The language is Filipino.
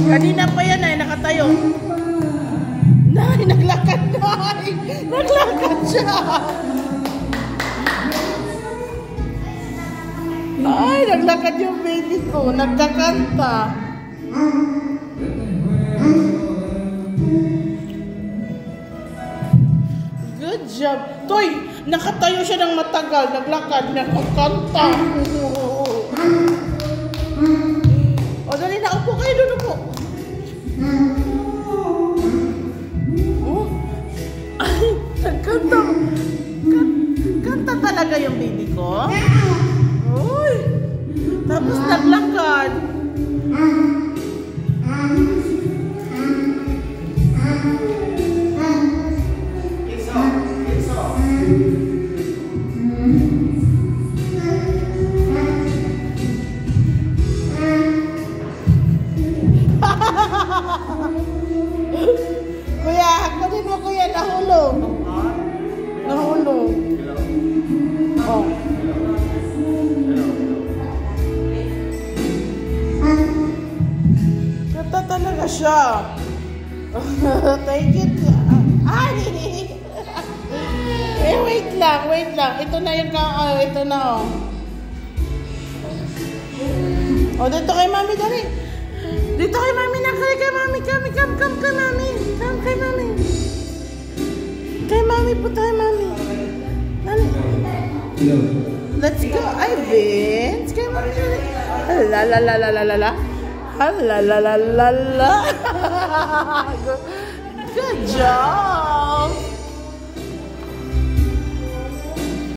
Kanina pa yan ay nakatayo. Nay, naglakad Nay. Naglakad siya. Ay, naglakad yung baby ko. Nagkakanta. Good job. Toy, nakatayo siya ng matagal. Naglakad, nagkakanta. O, dali na. Upo kayo doon, upo. Oh. Ay, nagkanta. Kanta talaga yung baby ko? Uy. Tapos naglakad. Kuya, kunin mo kuya, nahulog. Nahulog. Oh. Kata talaga siya. Take it. Ay! Wait lang, wait lang. Ito na yung ito na oh. Oh, dito kay mami, dali. Dito kay mami, nakali kay mami, come kay mami. Come kay mami. Kay mami, punta kay mami. Dali. Let's go, ay, Vince. Kay mami, dali. La la la la la la la. La la la la la. Good job.